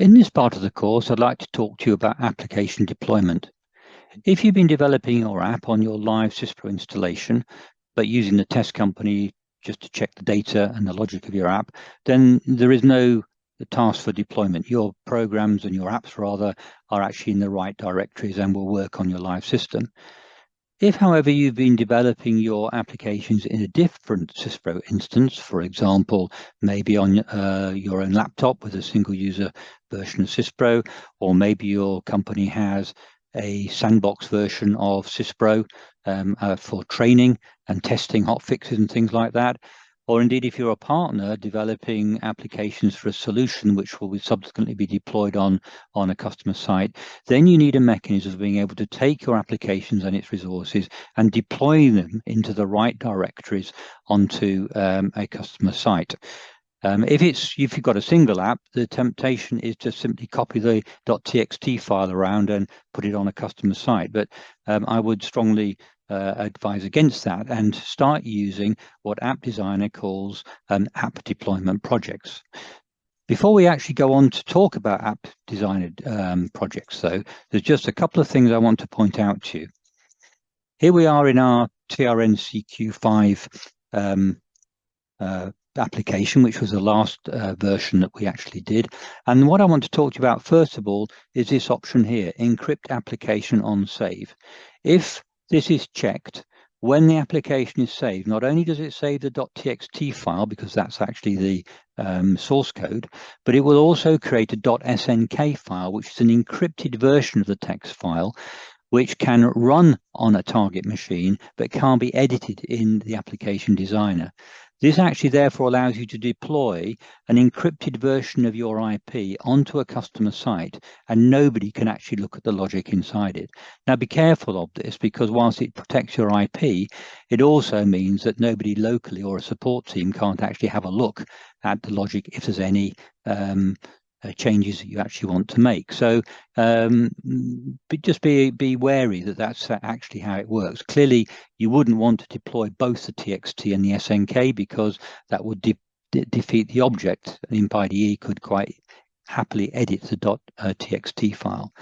In this part of the course, I'd like to talk to you about application deployment. If you've been developing your app on your live Syspro installation, but using the test company just to check the data and the logic of your app, then there is no task for deployment. Your programs and your apps, rather, are actually in the right directories and will work on your live system. If, however, you've been developing your applications in a different Syspro instance, for example, maybe on your own laptop with a single user version of Syspro, or maybe your company has a sandbox version of Syspro for training and testing hotfixes and things like that, or indeed if you're a partner developing applications for a solution which will subsequently be deployed on a customer site, then you need a mechanism of being able to take your applications and its resources and deploy them into the right directories onto a customer site. If you've got a single app, the temptation is to simply copy the .txt file around and put it on a customer site. But I would strongly advise against that and start using what App Designer calls app deployment projects. Before we actually go on to talk about App Designer projects, though, there's just a couple of things I want to point out to you. Here we are in our TRNCQ5 application, which was the last version that we actually did. And what I want to talk to you about first of all is this option here, encrypt application on save. If this is checked, when the application is saved, not only does it save the .txt file, because that's actually the source code, but it will also create a .snk file, which is an encrypted version of the text file, which can run on a target machine, but can't be edited in the application designer. This actually therefore allows you to deploy an encrypted version of your IP onto a customer site, and nobody can actually look at the logic inside it. Now, be careful of this, because whilst it protects your IP, it also means that nobody locally or a support team can't actually have a look at the logic if there's any changes that you actually want to make. So just be wary that that's actually how it works. Clearly, you wouldn't want to deploy both the TXT and the SNK, because that would defeat the object. ImpIDE could quite happily edit the .txt file.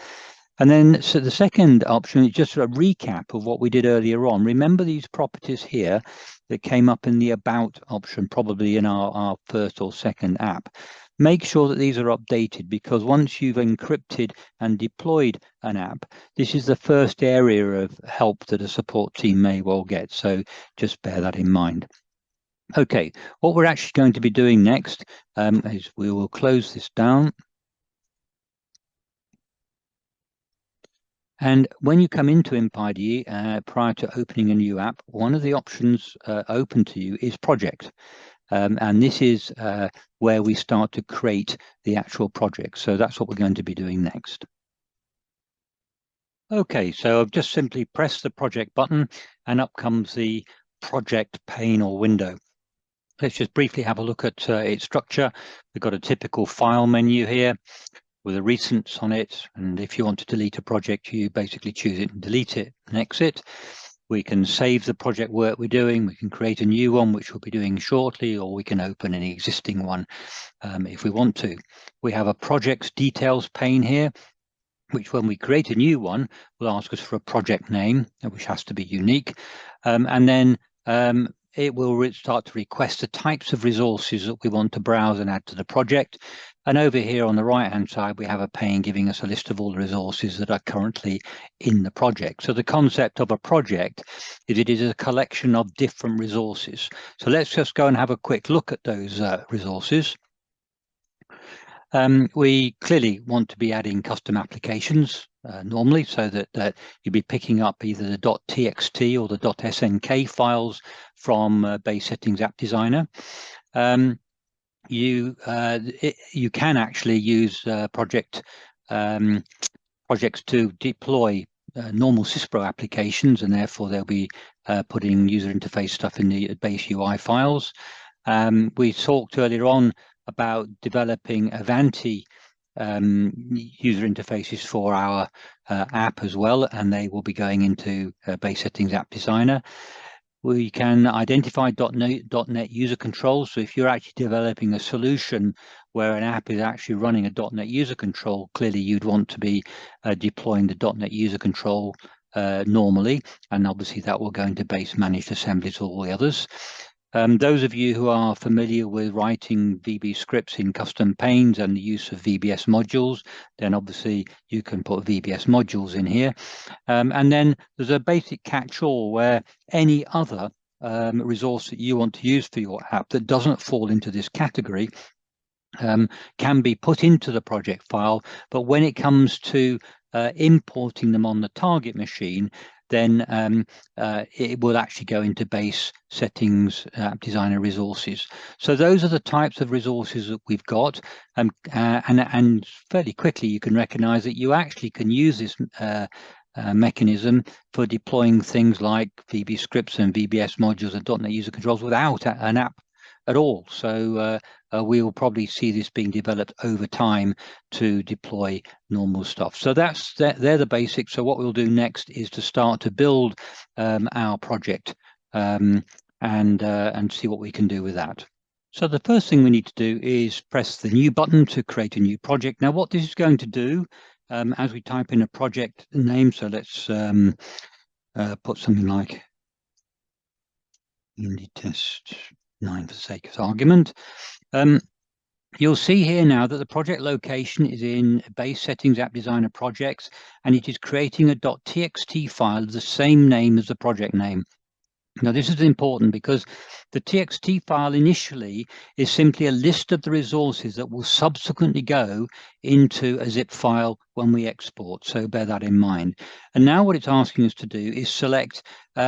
And then, so the second option is just a recap of what we did earlier on. Remember these properties here that came up in the About option, probably in our first or second app. Make sure that these are updated, because once you've encrypted and deployed an app, this is the first area of help that a support team may well get. So just bear that in mind. Okay, what we're actually going to be doing next is we will close this down. And when you come into ImpIDE, prior to opening a new app, one of the options open to you is Project. And this is where we start to create the actual project. So that's what we're going to be doing next. Okay, so I've just simply pressed the project button and up comes the project pane or window. Let's just briefly have a look at its structure. We've got a typical file menu here with the recents on it. And if you want to delete a project, you basically choose it and delete it and exit. We can save the project work we're doing. We can create a new one, which we'll be doing shortly, or we can open an existing one if we want to. We have a project's details pane here, which when we create a new one, will ask us for a project name, which has to be unique. And then it will start to request the types of resources that we want to browse and add to the project. And over here on the right-hand side, we have a pane giving us a list of all the resources that are currently in the project. So the concept of a project is it is a collection of different resources. So let's just go and have a quick look at those resources. We clearly want to be adding custom applications normally, so that you'll be picking up either the .txt or the .snk files from Base Settings App Designer. You can actually use projects to deploy normal Syspro applications, and therefore they'll be putting user interface stuff in the base UI files. We talked earlier on about developing Avanti user interfaces for our app as well, and they will be going into Base Settings App Designer. We can identify .NET user controls. So if you're actually developing a solution where an app is actually running a .NET user control, clearly you'd want to be deploying the .NET user control normally, and obviously that will go into base managed assemblies or all the others. Those of you who are familiar with writing VB scripts in custom panes and the use of VBS modules, then obviously you can put VBS modules in here. And then there's a basic catch-all where any other resource that you want to use for your app that doesn't fall into this category can be put into the project file. But when it comes to importing them on the target machine, then it will actually go into base settings, App Designer resources. So those are the types of resources that we've got. And fairly quickly, you can recognize that you actually can use this mechanism for deploying things like VB scripts and VBS modules and .NET user controls without an app at all. So we will probably see this being developed over time to deploy normal stuff. So they're the basics. So what we'll do next is to start to build our project and see what we can do with that. So the first thing we need to do is press the new button to create a new project. Now what this is going to do, as we type in a project name, so let's put something like Indie Test 9 for the sake of argument. You'll see here now that the project location is in base settings App Designer projects, and it is creating a .txt file of the same name as the project name. Now this is important because the TXT file initially is simply a list of the resources that will subsequently go into a zip file when we export, so bear that in mind. And now what it's asking us to do is select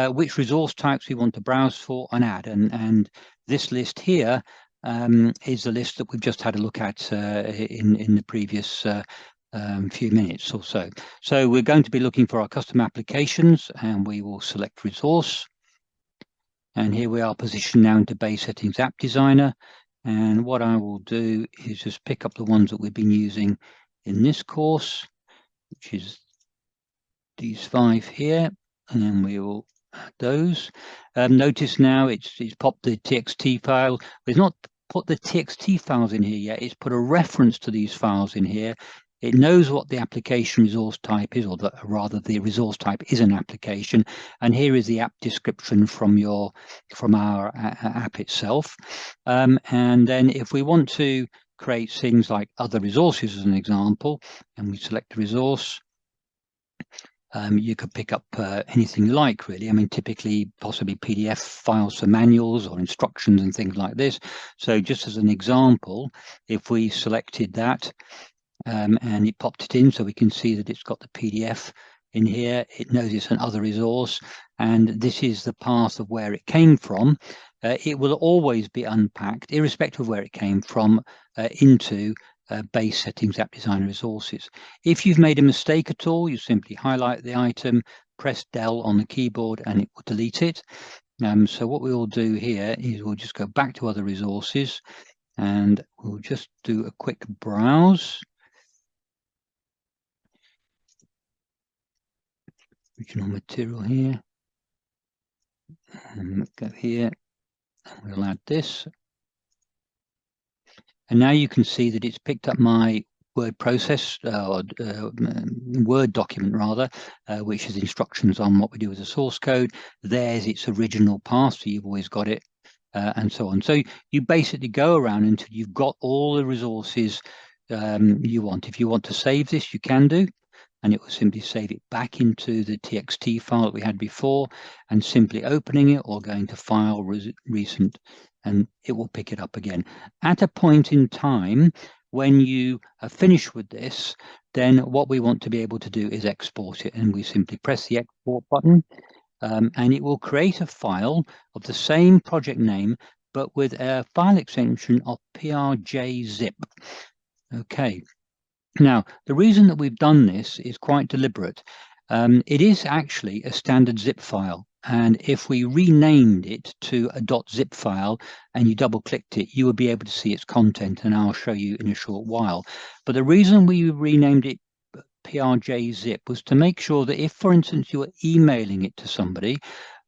which resource types we want to browse for and add, and this list here is the list that we've just had a look at in the previous few minutes or so. So we're going to be looking for our custom applications, and we will select resource. And here we are positioned now into base settings App Designer. And what I will do is just pick up the ones that we've been using in this course, which is these 5 here, and then we will add those. Notice now it's popped the TXT file. It's not put the TXT files in here yet. It's put a reference to these files in here. It knows what the application resource type is, or rather the resource type is an application. And here is the app description from our app itself. And then if we want to create things like other resources as an example, and we select a resource, you could pick up anything you like, really. I mean, typically, possibly PDF files for manuals or instructions and things like this. So just as an example, if we selected that, and it popped it in, so we can see that it's got the PDF in here. It knows it's another resource, and this is the path of where it came from. It will always be unpacked, irrespective of where it came from, into base settings App Designer resources. If you've made a mistake at all, you simply highlight the item, press Del on the keyboard, and it will delete it. So what we will do here is we'll just go back to other resources, and we'll just do a quick browse. Original material here, and go here, and we'll add this. And now you can see that it's picked up my word process, Word document rather, which is instructions on what we do with the source code. There's its original path, so you've always got it, and so on. So you basically go around until you've got all the resources you want. If you want to save this, you can do, and it will simply save it back into the TXT file that we had before, and simply opening it or going to File, Recent, and it will pick it up again. At a point in time, when you are finished with this, then what we want to be able to do is export it, and we simply press the Export button, and it will create a file of the same project name, but with a file extension of PRJ-zip. Okay. Now, the reason that we've done this is quite deliberate. It is actually a standard zip file, and if we renamed it to a .zip file and you double-clicked it, you will be able to see its content, and I'll show you in a short while. But the reason we renamed it PRJ-zip was to make sure that if, for instance, you were emailing it to somebody,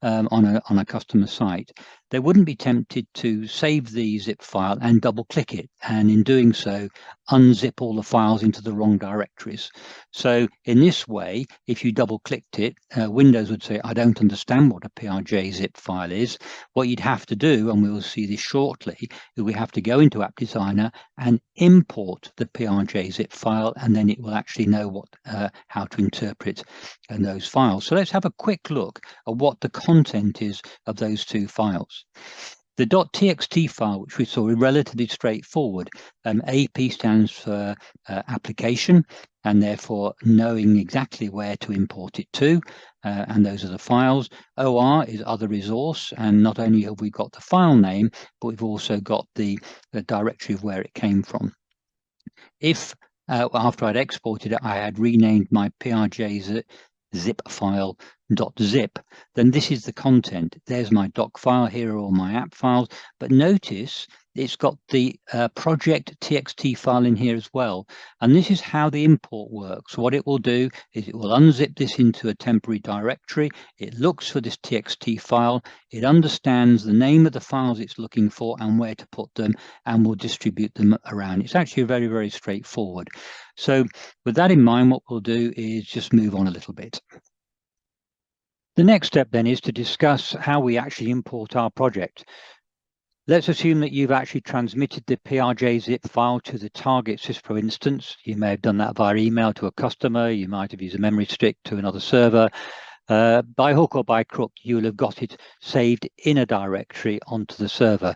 on a customer site, they wouldn't be tempted to save the zip file and double click it, and in doing so unzip all the files into the wrong directories. So in this way, if you double clicked it, Windows would say, I don't understand what a PRJ zip file is. What you'd have to do, and we will see this shortly, is we have to go into App Designer and import the PRJ zip file, and then it will actually know what how to interpret those files. So let's have a quick look at what the content is of those two files. The .txt file, which we saw, is relatively straightforward. AP stands for application, and therefore knowing exactly where to import it to, and those are the files. OR is other resource, and not only have we got the file name, but we've also got the directory of where it came from. If after I'd exported it, I had renamed my PRJ zip file .zip, then this is the content. There's my doc file, here are all my app files, but notice it's got the project txt file in here as well. And this is how the import works. What it will do is it will unzip this into a temporary directory. It looks for this txt file. It understands the name of the files it's looking for and where to put them, and will distribute them around. It's actually very, very straightforward. So with that in mind, what we'll do is just move on a little bit. The next step then is to discuss how we actually import our project. Let's assume that you've actually transmitted the PRJ zip file to the target Syspro instance. You may have done that via email to a customer. You might have used a memory stick to another server. By hook or by crook, you'll have got it saved in a directory onto the server.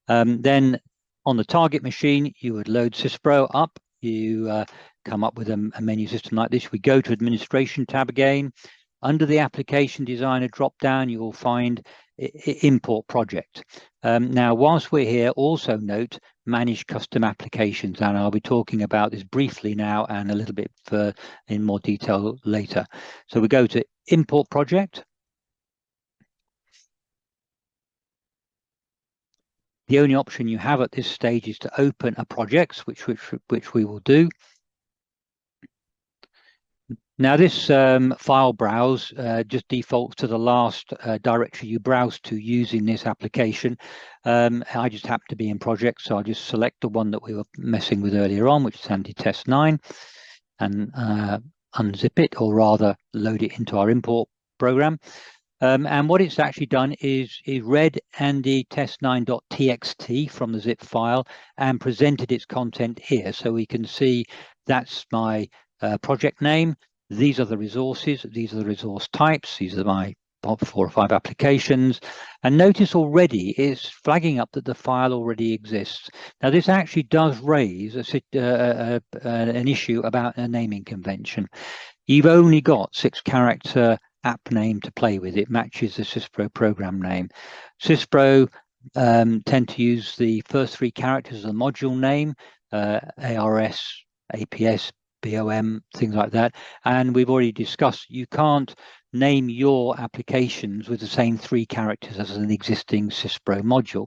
Then on the target machine, you would load Syspro up. You come up with a menu system like this. We go to Administration tab again. Under the Application Designer drop-down, you will find Import Project. Now, whilst we're here, also note Manage Custom Applications, and I'll be talking about this briefly now and a little bit in more detail later. So we go to Import Project. The only option you have at this stage is to open a project, which we will do. Now this file browse just defaults to the last directory you browse to using this application. I just happen to be in project, so I'll just select the one that we were messing with earlier on, which is anti-test9, and unzip it, or rather load it into our import program. And what it's actually done is read anti-test9.txt from the zip file and presented its content here. So we can see that's my project name. These are the resources, these are the resource types, these are my 4 or 5 applications. And notice already it's flagging up that the file already exists. Now this actually does raise an issue about a naming convention. You've only got 6-character app name to play with. It matches the Syspro program name. Syspro tend to use the first 3 characters of the module name, ARS, APS, BOM, things like that. And we've already discussed you can't name your applications with the same 3 characters as an existing Syspro module.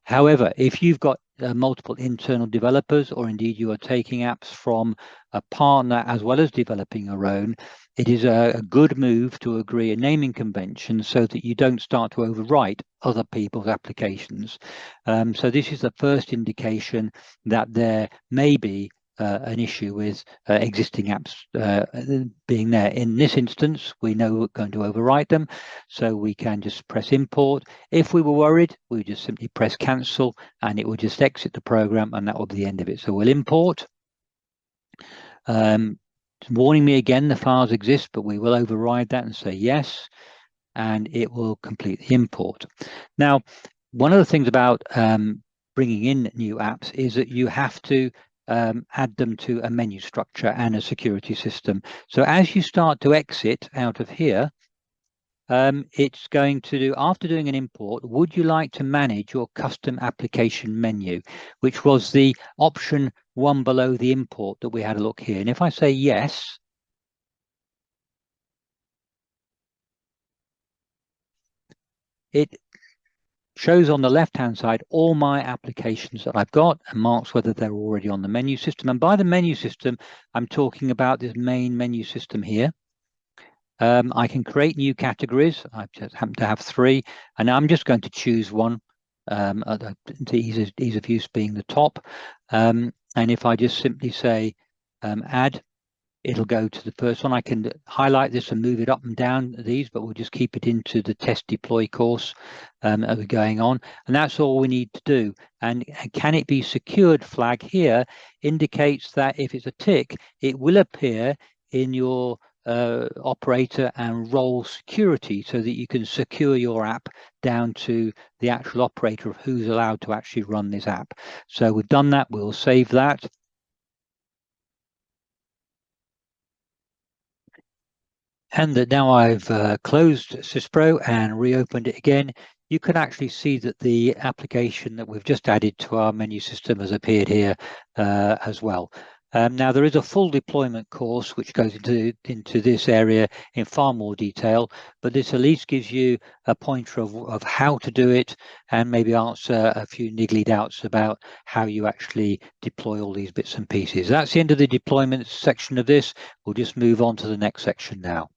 However, if you've got multiple internal developers, or indeed you are taking apps from a partner as well as developing your own, it is a good move to agree a naming convention so that you don't start to overwrite other people's applications. So this is the first indication that there may be an issue with existing apps being there. In this instance, we know we're going to overwrite them, so we can just press import. If we were worried, we would just simply press cancel, and it will just exit the program, and that will be the end of it. So we'll import. Warning me again, the files exist, but we will override that and say yes, and it will complete the import. Now, one of the things about bringing in new apps is that you have to add them to a menu structure and a security system. So as you start to exit out of here, it's going to do, after doing an import, would you like to manage your custom application menu, which was the option 1 below the import that we had a look here. And if I say yes, it shows on the left-hand side all my applications that I've got and marks whether they're already on the menu system. And by the menu system, I'm talking about this main menu system here. I can create new categories. I just happen to have 3, and I'm just going to choose one, the ease of use being the top. And if I just simply say add, it'll go to the first one. I can highlight this and move it up and down these, but we'll just keep it into the test deploy course as we're going on. And that's all we need to do. And can it be secured flag here indicates that if it's a tick, it will appear in your operator and role security, so that you can secure your app down to the actual operator of who's allowed to actually run this app. So we've done that. We'll save that. And that now I've closed Syspro and reopened it again, you can actually see that the application that we've just added to our menu system has appeared here as well. Now there is a full deployment course which goes into this area in far more detail, but this at least gives you a pointer of how to do it, and maybe answer a few niggly doubts about how you actually deploy all these bits and pieces. That's the end of the deployment section of this. We'll just move on to the next section now.